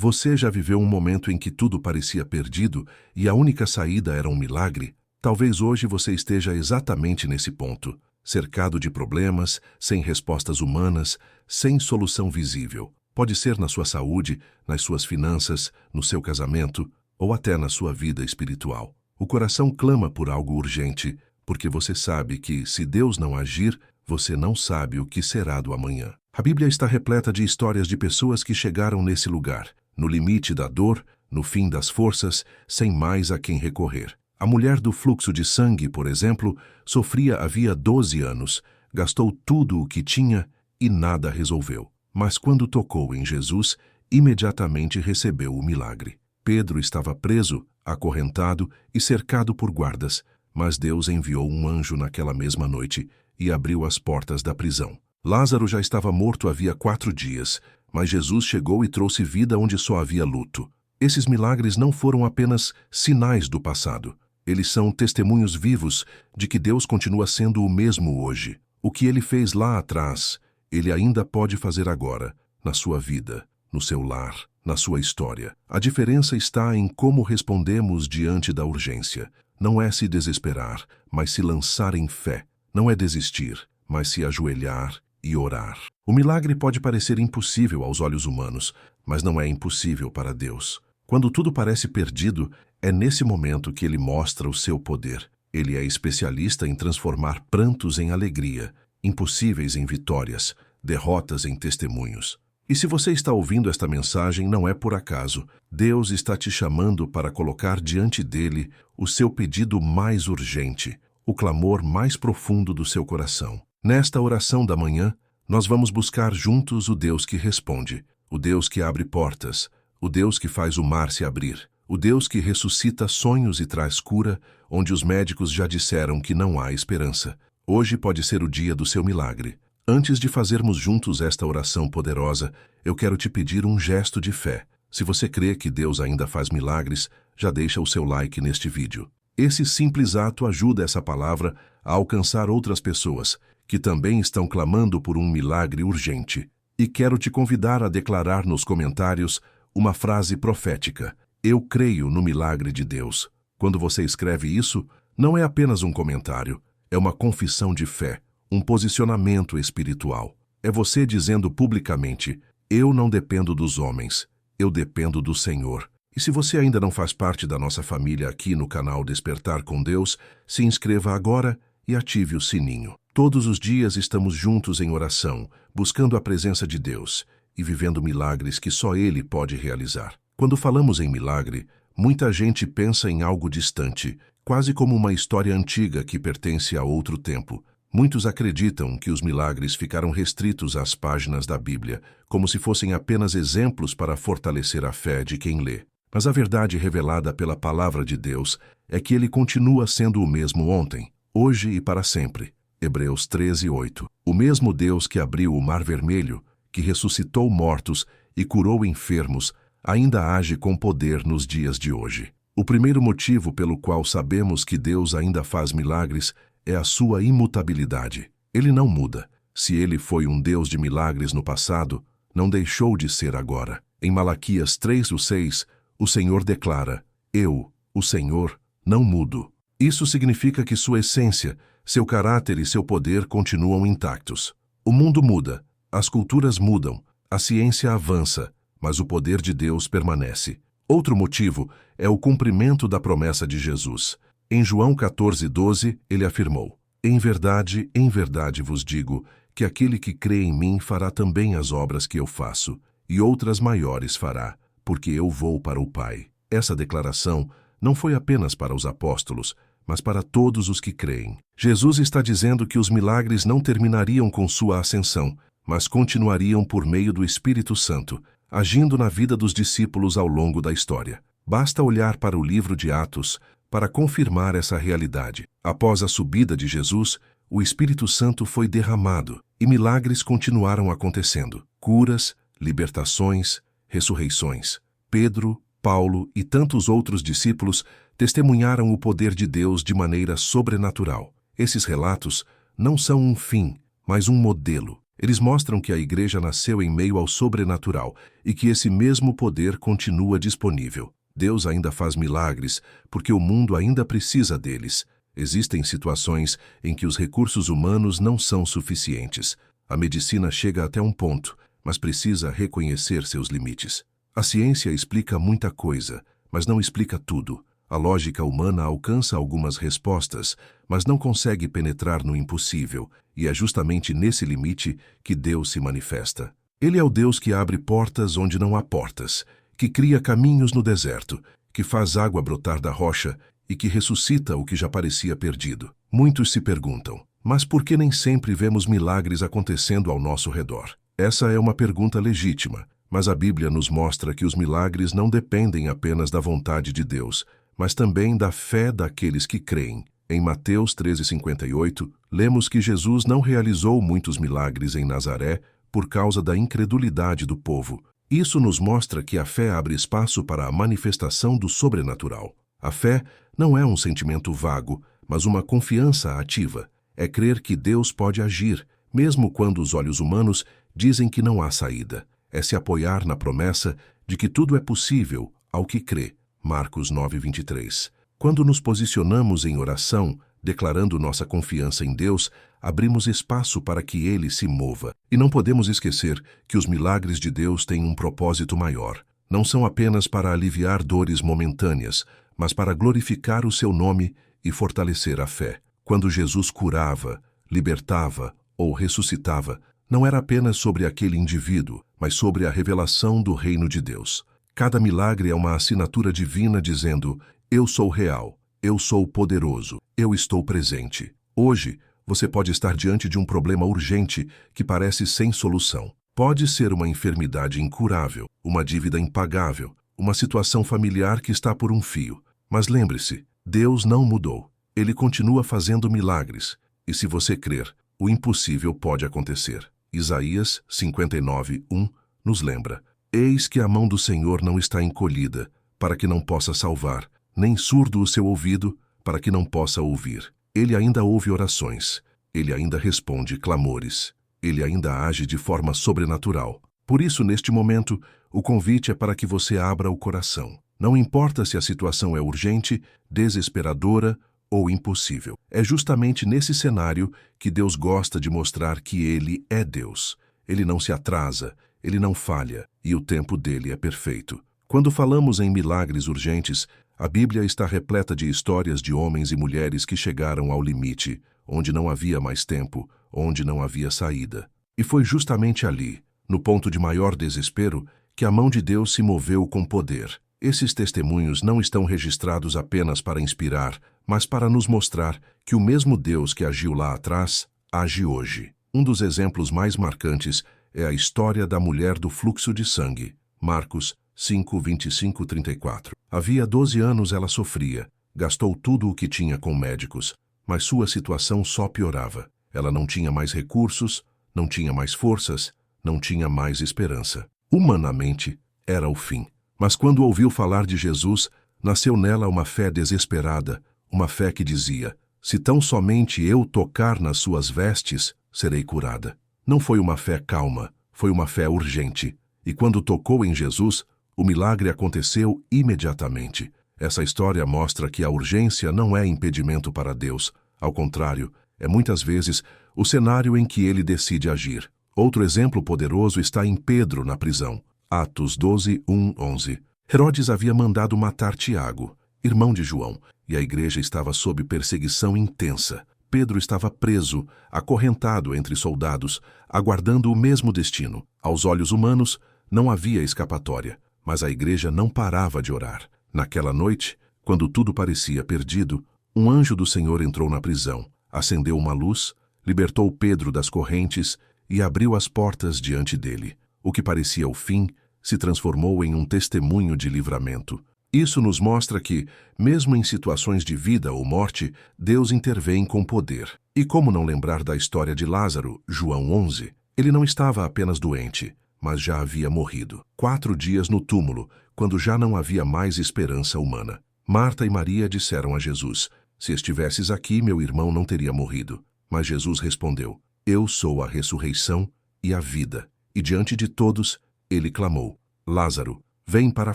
Você já viveu um momento em que tudo parecia perdido e a única saída era um milagre? Talvez hoje você esteja exatamente nesse ponto, cercado de problemas, sem respostas humanas, sem solução visível. Pode ser na sua saúde, nas suas finanças, no seu casamento ou até na sua vida espiritual. O coração clama por algo urgente, porque você sabe que, se Deus não agir, você não sabe o que será do amanhã. A Bíblia está repleta de histórias de pessoas que chegaram nesse lugar, no limite da dor, no fim das forças, sem mais a quem recorrer. A mulher do fluxo de sangue, por exemplo, sofria havia 12 anos, gastou tudo o que tinha e nada resolveu. Mas quando tocou em Jesus, imediatamente recebeu o milagre. Pedro estava preso, acorrentado e cercado por guardas, mas Deus enviou um anjo naquela mesma noite e abriu as portas da prisão. Lázaro já estava morto havia 4 dias, mas Jesus chegou e trouxe vida onde só havia luto. Esses milagres não foram apenas sinais do passado. Eles são testemunhos vivos de que Deus continua sendo o mesmo hoje. O que Ele fez lá atrás, Ele ainda pode fazer agora, na sua vida, no seu lar, na sua história. A diferença está em como respondemos diante da urgência. Não é se desesperar, mas se lançar em fé. Não é desistir, mas se ajoelhar e orar. O milagre pode parecer impossível aos olhos humanos, mas não é impossível para Deus. Quando tudo parece perdido, é nesse momento que Ele mostra o seu poder. Ele é especialista em transformar prantos em alegria, impossíveis em vitórias, derrotas em testemunhos. E se você está ouvindo esta mensagem, não é por acaso. Deus está te chamando para colocar diante dele o seu pedido mais urgente, o clamor mais profundo do seu coração. Nesta oração da manhã, nós vamos buscar juntos o Deus que responde, o Deus que abre portas, o Deus que faz o mar se abrir, o Deus que ressuscita sonhos e traz cura, onde os médicos já disseram que não há esperança. Hoje pode ser o dia do seu milagre. Antes de fazermos juntos esta oração poderosa, eu quero te pedir um gesto de fé. Se você crê que Deus ainda faz milagres, já deixa o seu like neste vídeo. Esse simples ato ajuda essa palavra a alcançar outras pessoas, que também estão clamando por um milagre urgente. E quero te convidar a declarar nos comentários uma frase profética. Eu creio no milagre de Deus. Quando você escreve isso, não é apenas um comentário, é uma confissão de fé, um posicionamento espiritual. É você dizendo publicamente, eu não dependo dos homens, eu dependo do Senhor. E se você ainda não faz parte da nossa família aqui no canal Despertar com Deus, se inscreva agora e ative o sininho. Todos os dias estamos juntos em oração, buscando a presença de Deus e vivendo milagres que só Ele pode realizar. Quando falamos em milagre, muita gente pensa em algo distante, quase como uma história antiga que pertence a outro tempo. Muitos acreditam que os milagres ficaram restritos às páginas da Bíblia, como se fossem apenas exemplos para fortalecer a fé de quem lê. Mas a verdade revelada pela Palavra de Deus é que Ele continua sendo o mesmo ontem, hoje e para sempre. Hebreus 13:8. O mesmo Deus que abriu o Mar Vermelho, que ressuscitou mortos e curou enfermos, ainda age com poder nos dias de hoje. O primeiro motivo pelo qual sabemos que Deus ainda faz milagres é a sua imutabilidade. Ele não muda. Se Ele foi um Deus de milagres no passado, não deixou de ser agora. Em Malaquias 3:6, o Senhor declara, eu, o Senhor, não mudo. Isso significa que sua essência, seu caráter e seu poder continuam intactos. O mundo muda, as culturas mudam, a ciência avança, mas o poder de Deus permanece. Outro motivo é o cumprimento da promessa de Jesus. Em João 14:12, ele afirmou, em verdade vos digo, que aquele que crê em mim fará também as obras que eu faço, e outras maiores fará, porque eu vou para o Pai. Essa declaração não foi apenas para os apóstolos, mas para todos os que creem. Jesus está dizendo que os milagres não terminariam com sua ascensão, mas continuariam por meio do Espírito Santo, agindo na vida dos discípulos ao longo da história. Basta olhar para o livro de Atos para confirmar essa realidade. Após a subida de Jesus, o Espírito Santo foi derramado e milagres continuaram acontecendo. Curas, libertações, ressurreições. Pedro, Paulo e tantos outros discípulos testemunharam o poder de Deus de maneira sobrenatural. Esses relatos não são um fim, mas um modelo. Eles mostram que a igreja nasceu em meio ao sobrenatural e que esse mesmo poder continua disponível. Deus ainda faz milagres porque o mundo ainda precisa deles. Existem situações em que os recursos humanos não são suficientes. A medicina chega até um ponto, mas precisa reconhecer seus limites. A ciência explica muita coisa, mas não explica tudo. A lógica humana alcança algumas respostas, mas não consegue penetrar no impossível, e é justamente nesse limite que Deus se manifesta. Ele é o Deus que abre portas onde não há portas, que cria caminhos no deserto, que faz água brotar da rocha e que ressuscita o que já parecia perdido. Muitos se perguntam, mas por que nem sempre vemos milagres acontecendo ao nosso redor? Essa é uma pergunta legítima, mas a Bíblia nos mostra que os milagres não dependem apenas da vontade de Deus, mas também da fé daqueles que creem. Em Mateus 13:58, lemos que Jesus não realizou muitos milagres em Nazaré por causa da incredulidade do povo. Isso nos mostra que a fé abre espaço para a manifestação do sobrenatural. A fé não é um sentimento vago, mas uma confiança ativa. É crer que Deus pode agir, mesmo quando os olhos humanos dizem que não há saída. É se apoiar na promessa de que tudo é possível ao que crê. Marcos 9:23. Quando nos posicionamos em oração, declarando nossa confiança em Deus, abrimos espaço para que Ele se mova. E não podemos esquecer que os milagres de Deus têm um propósito maior. Não são apenas para aliviar dores momentâneas, mas para glorificar o seu nome e fortalecer a fé. Quando Jesus curava, libertava ou ressuscitava, não era apenas sobre aquele indivíduo, mas sobre a revelação do reino de Deus. Cada milagre é uma assinatura divina dizendo: eu sou real, eu sou poderoso, eu estou presente. Hoje, você pode estar diante de um problema urgente que parece sem solução. Pode ser uma enfermidade incurável, uma dívida impagável, uma situação familiar que está por um fio. Mas lembre-se, Deus não mudou. Ele continua fazendo milagres. E se você crer, o impossível pode acontecer. Isaías 59:1 nos lembra: eis que a mão do Senhor não está encolhida, para que não possa salvar, nem surdo o seu ouvido, para que não possa ouvir. Ele ainda ouve orações, ele ainda responde clamores, ele ainda age de forma sobrenatural. Por isso, neste momento, o convite é para que você abra o coração. Não importa se a situação é urgente, desesperadora ou impossível. É justamente nesse cenário que Deus gosta de mostrar que Ele é Deus. Ele não se atrasa, Ele não falha, e o tempo dele é perfeito. Quando falamos em milagres urgentes, a Bíblia está repleta de histórias de homens e mulheres que chegaram ao limite, onde não havia mais tempo, onde não havia saída. E foi justamente ali, no ponto de maior desespero, que a mão de Deus se moveu com poder. Esses testemunhos não estão registrados apenas para inspirar, mas para nos mostrar que o mesmo Deus que agiu lá atrás, age hoje. Um dos exemplos mais marcantes é a história da mulher do fluxo de sangue. Marcos 5:25-34. Havia 12 anos ela sofria, gastou tudo o que tinha com médicos, mas sua situação só piorava. Ela não tinha mais recursos, não tinha mais forças, não tinha mais esperança. Humanamente, era o fim. Mas quando ouviu falar de Jesus, nasceu nela uma fé desesperada, uma fé que dizia: se tão somente eu tocar nas suas vestes, serei curada. Não foi uma fé calma, foi uma fé urgente. E quando tocou em Jesus, o milagre aconteceu imediatamente. Essa história mostra que a urgência não é impedimento para Deus. Ao contrário, é muitas vezes o cenário em que ele decide agir. Outro exemplo poderoso está em Pedro na prisão. Atos 12:1-11. Herodes havia mandado matar Tiago, irmão de João, e a igreja estava sob perseguição intensa. Pedro estava preso, acorrentado entre soldados, aguardando o mesmo destino. Aos olhos humanos, não havia escapatória, mas a igreja não parava de orar. Naquela noite, quando tudo parecia perdido, um anjo do Senhor entrou na prisão, acendeu uma luz, libertou Pedro das correntes e abriu as portas diante dele. O que parecia o fim se transformou em um testemunho de livramento. Isso nos mostra que, mesmo em situações de vida ou morte, Deus intervém com poder. E como não lembrar da história de Lázaro, João 11? Ele não estava apenas doente, mas já havia morrido. 4 dias no túmulo, quando já não havia mais esperança humana. Marta e Maria disseram a Jesus: se estivesses aqui, meu irmão não teria morrido. Mas Jesus respondeu: eu sou a ressurreição e a vida. E diante de todos, ele clamou: Lázaro, vem para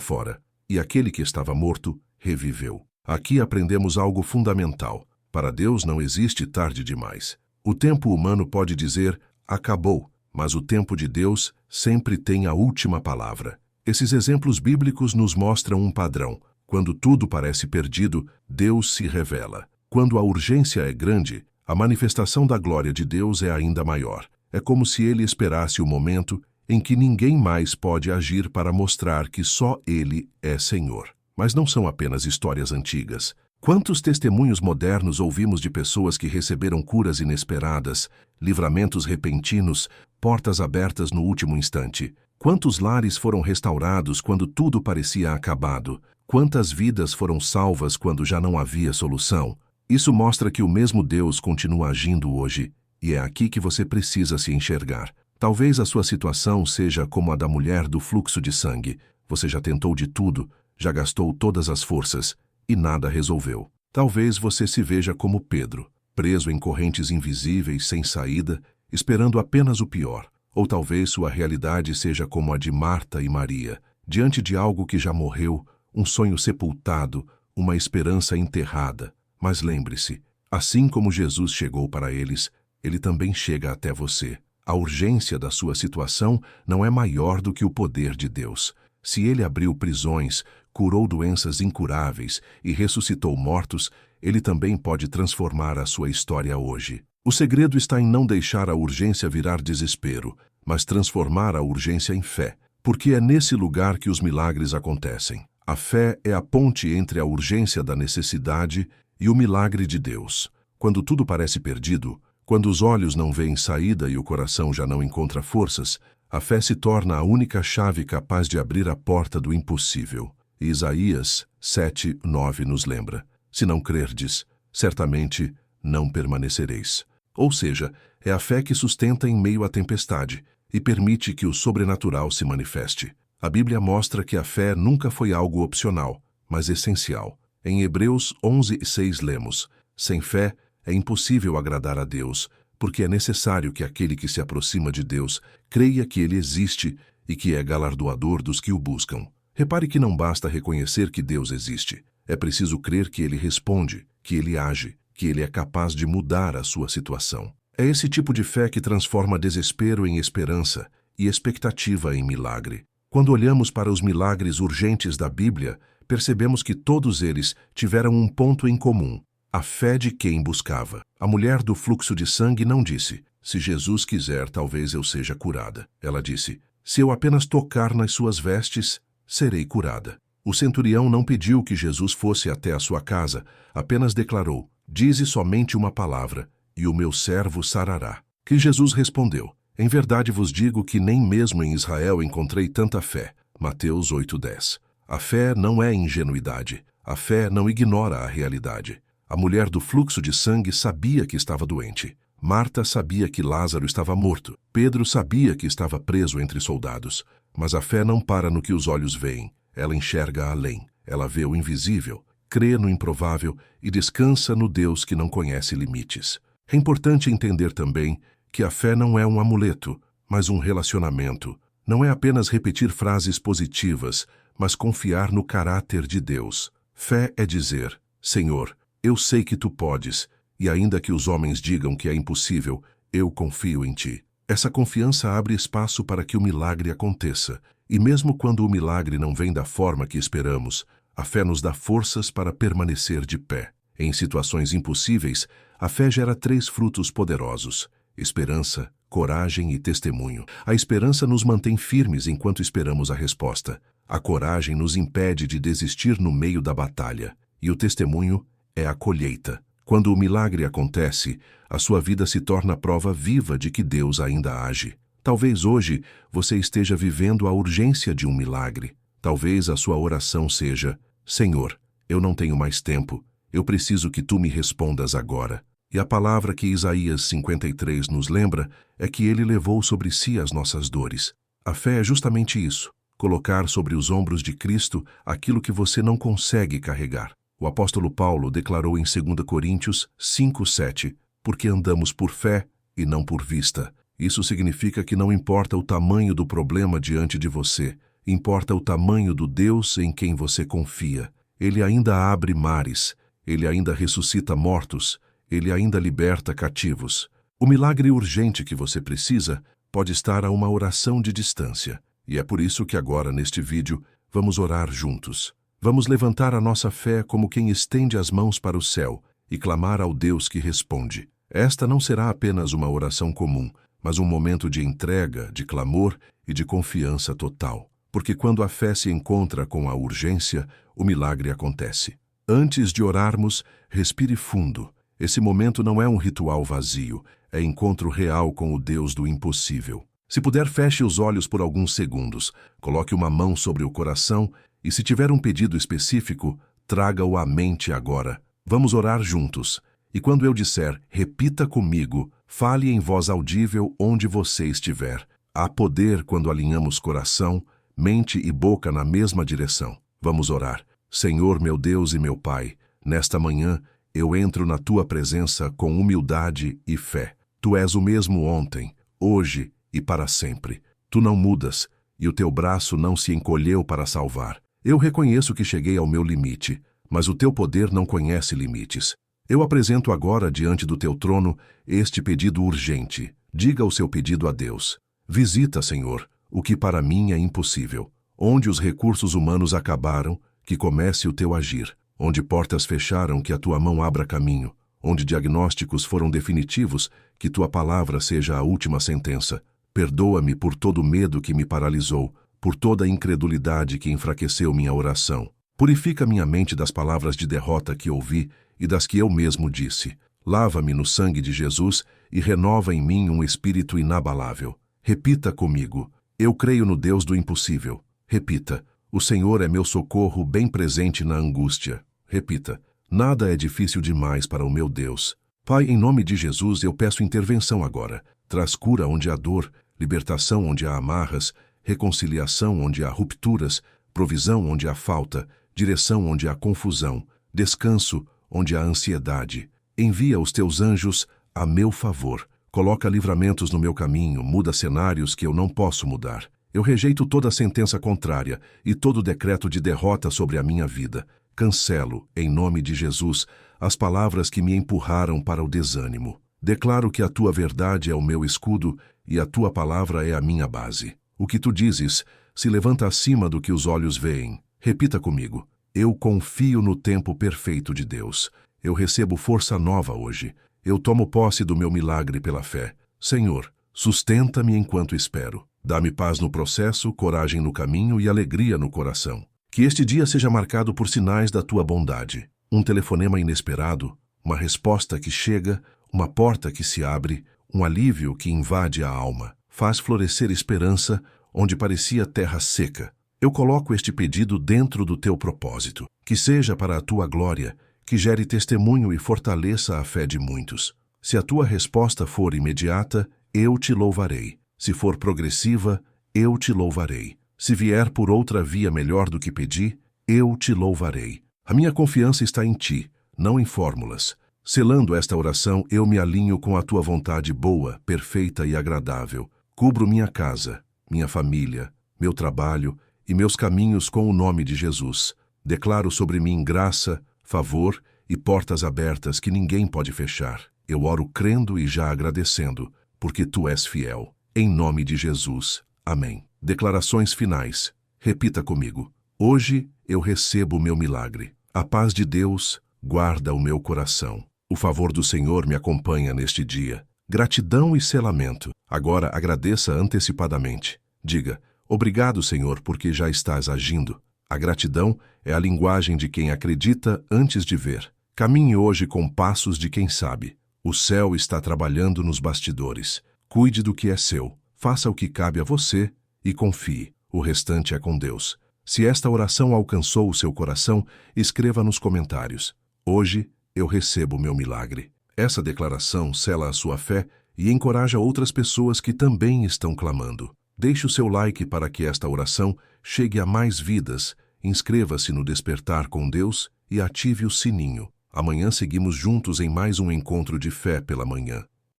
fora. E aquele que estava morto reviveu. Aqui aprendemos algo fundamental. Para Deus não existe tarde demais. O tempo humano pode dizer, acabou, mas o tempo de Deus sempre tem a última palavra. Esses exemplos bíblicos nos mostram um padrão. Quando tudo parece perdido, Deus se revela. Quando a urgência é grande, a manifestação da glória de Deus é ainda maior. É como se ele esperasse o momento em que ninguém mais pode agir para mostrar que só ele é Senhor. Mas não são apenas histórias antigas. Quantos testemunhos modernos ouvimos de pessoas que receberam curas inesperadas, livramentos repentinos, portas abertas no último instante? Quantos lares foram restaurados quando tudo parecia acabado? Quantas vidas foram salvas quando já não havia solução? Isso mostra que o mesmo Deus continua agindo hoje, e é aqui que você precisa se enxergar. Talvez a sua situação seja como a da mulher do fluxo de sangue. Você já tentou de tudo, já gastou todas as forças, e nada resolveu. Talvez você se veja como Pedro, preso em correntes invisíveis, sem saída, esperando apenas o pior. Ou talvez sua realidade seja como a de Marta e Maria, diante de algo que já morreu, um sonho sepultado, uma esperança enterrada. Mas lembre-se, assim como Jesus chegou para eles, ele também chega até você. A urgência da sua situação não é maior do que o poder de Deus. Se ele abriu prisões, curou doenças incuráveis e ressuscitou mortos, ele também pode transformar a sua história hoje. O segredo está em não deixar a urgência virar desespero, mas transformar a urgência em fé, porque é nesse lugar que os milagres acontecem. A fé é a ponte entre a urgência da necessidade e o milagre de Deus. Quando tudo parece perdido, quando os olhos não veem saída e o coração já não encontra forças, a fé se torna a única chave capaz de abrir a porta do impossível. Isaías 7:9 nos lembra: se não crerdes, certamente não permanecereis. Ou seja, é a fé que sustenta em meio à tempestade e permite que o sobrenatural se manifeste. A Bíblia mostra que a fé nunca foi algo opcional, mas essencial. Em Hebreus 11:6 lemos: sem fé é impossível agradar a Deus, porque é necessário que aquele que se aproxima de Deus creia que ele existe e que é galardoador dos que o buscam. Repare que não basta reconhecer que Deus existe. É preciso crer que ele responde, que ele age, que ele é capaz de mudar a sua situação. É esse tipo de fé que transforma desespero em esperança e expectativa em milagre. Quando olhamos para os milagres urgentes da Bíblia, percebemos que todos eles tiveram um ponto em comum: a fé de quem buscava. A mulher do fluxo de sangue não disse: se Jesus quiser, talvez eu seja curada. Ela disse: se eu apenas tocar nas suas vestes, serei curada. O centurião não pediu que Jesus fosse até a sua casa, apenas declarou: dize somente uma palavra, e o meu servo sarará. Que Jesus respondeu: em verdade vos digo que nem mesmo em Israel encontrei tanta fé. Mateus 8:10. A fé não é ingenuidade. A fé não ignora a realidade. A mulher do fluxo de sangue sabia que estava doente. Marta sabia que Lázaro estava morto. Pedro sabia que estava preso entre soldados. Mas a fé não para no que os olhos veem. Ela enxerga além. Ela vê o invisível, crê no improvável e descansa no Deus que não conhece limites. É importante entender também que a fé não é um amuleto, mas um relacionamento. Não é apenas repetir frases positivas, mas confiar no caráter de Deus. Fé é dizer: Senhor, eu sei que tu podes, e ainda que os homens digam que é impossível, eu confio em ti. Essa confiança abre espaço para que o milagre aconteça, e mesmo quando o milagre não vem da forma que esperamos, a fé nos dá forças para permanecer de pé. Em situações impossíveis, a fé gera 3 frutos poderosos: esperança, coragem e testemunho. A esperança nos mantém firmes enquanto esperamos a resposta. A coragem nos impede de desistir no meio da batalha. E o testemunho é a colheita. Quando o milagre acontece, a sua vida se torna prova viva de que Deus ainda age. Talvez hoje você esteja vivendo a urgência de um milagre. Talvez a sua oração seja: Senhor, eu não tenho mais tempo. Eu preciso que tu me respondas agora. E a palavra que Isaías 53 nos lembra é que ele levou sobre si as nossas dores. A fé é justamente isso: colocar sobre os ombros de Cristo aquilo que você não consegue carregar. O apóstolo Paulo declarou em 2 Coríntios 5:7: porque andamos por fé e não por vista. Isso significa que não importa o tamanho do problema diante de você, importa o tamanho do Deus em quem você confia. Ele ainda abre mares, ele ainda ressuscita mortos, ele ainda liberta cativos. O milagre urgente que você precisa pode estar a uma oração de distância. E é por isso que agora, neste vídeo, vamos orar juntos. Vamos levantar a nossa fé como quem estende as mãos para o céu e clamar ao Deus que responde. Esta não será apenas uma oração comum, mas um momento de entrega, de clamor e de confiança total. Porque quando a fé se encontra com a urgência, o milagre acontece. Antes de orarmos, respire fundo. Esse momento não é um ritual vazio, é encontro real com o Deus do impossível. Se puder, feche os olhos por alguns segundos, coloque uma mão sobre o coração e, se tiver um pedido específico, traga-o à mente agora. Vamos orar juntos. E quando eu disser, repita comigo, fale em voz audível onde você estiver. Há poder quando alinhamos coração, mente e boca na mesma direção. Vamos orar. Senhor, meu Deus e meu Pai, nesta manhã eu entro na Tua presença com humildade e fé. Tu és o mesmo ontem, hoje e para sempre. Tu não mudas, e o Teu braço não se encolheu para salvar. Eu reconheço que cheguei ao meu limite, mas o Teu poder não conhece limites. Eu apresento agora diante do Teu trono este pedido urgente. Diga o seu pedido a Deus. Visita, Senhor, o que para mim é impossível. Onde os recursos humanos acabaram, que comece o Teu agir. Onde portas fecharam, que a Tua mão abra caminho. Onde diagnósticos foram definitivos, que Tua palavra seja a última sentença. Perdoa-me por todo o medo que me paralisou, por toda a incredulidade que enfraqueceu minha oração. Purifica minha mente das palavras de derrota que ouvi e das que eu mesmo disse. Lava-me no sangue de Jesus e renova em mim um espírito inabalável. Repita comigo. Eu creio no Deus do impossível. Repita. O Senhor é meu socorro bem presente na angústia. Repita. Nada é difícil demais para o meu Deus. Pai, em nome de Jesus, eu peço intervenção agora. Traz cura onde há dor, libertação onde há amarras, reconciliação onde há rupturas, provisão onde há falta, direção onde há confusão, descanso onde há ansiedade. Envia os Teus anjos a meu favor. Coloca livramentos no meu caminho, muda cenários que eu não posso mudar. Eu rejeito toda sentença contrária e todo decreto de derrota sobre a minha vida. Cancelo, em nome de Jesus, as palavras que me empurraram para o desânimo. Declaro que a Tua verdade é o meu escudo e a Tua palavra é a minha base. O que Tu dizes se levanta acima do que os olhos veem. Repita comigo. Eu confio no tempo perfeito de Deus. Eu recebo força nova hoje. Eu tomo posse do meu milagre pela fé. Senhor, sustenta-me enquanto espero. Dá-me paz no processo, coragem no caminho e alegria no coração. Que este dia seja marcado por sinais da Tua bondade. Um telefonema inesperado, uma resposta que chega, uma porta que se abre, um alívio que invade a alma. Faz florescer esperança onde parecia terra seca. Eu coloco este pedido dentro do Teu propósito. Que seja para a Tua glória, que gere testemunho e fortaleça a fé de muitos. Se a Tua resposta for imediata, eu Te louvarei. Se for progressiva, eu Te louvarei. Se vier por outra via melhor do que pedi, eu Te louvarei. A minha confiança está em Ti, não em fórmulas. Selando esta oração, eu me alinho com a Tua vontade boa, perfeita e agradável. Cubro minha casa, minha família, meu trabalho e meus caminhos com o nome de Jesus. Declaro sobre mim graça, favor e portas abertas que ninguém pode fechar. Eu oro crendo e já agradecendo, porque Tu és fiel. Em nome de Jesus. Amém. Declarações finais. Repita comigo. Hoje eu recebo o meu milagre. A paz de Deus guarda o meu coração. O favor do Senhor me acompanha neste dia. Gratidão e selamento. Agora agradeça antecipadamente. Diga, obrigado, Senhor, porque já estás agindo. A gratidão é a linguagem de quem acredita antes de ver. Caminhe hoje com passos de quem sabe. O céu está trabalhando nos bastidores. Cuide do que é seu. Faça o que cabe a você e confie. O restante é com Deus. Se esta oração alcançou o seu coração, escreva nos comentários. Hoje eu recebo o meu milagre. Essa declaração sela a sua fé e encoraja outras pessoas que também estão clamando. Deixe o seu like para que esta oração chegue a mais vidas. Inscreva-se no Despertar com Deus e ative o sininho. Amanhã seguimos juntos em mais um encontro de fé pela manhã.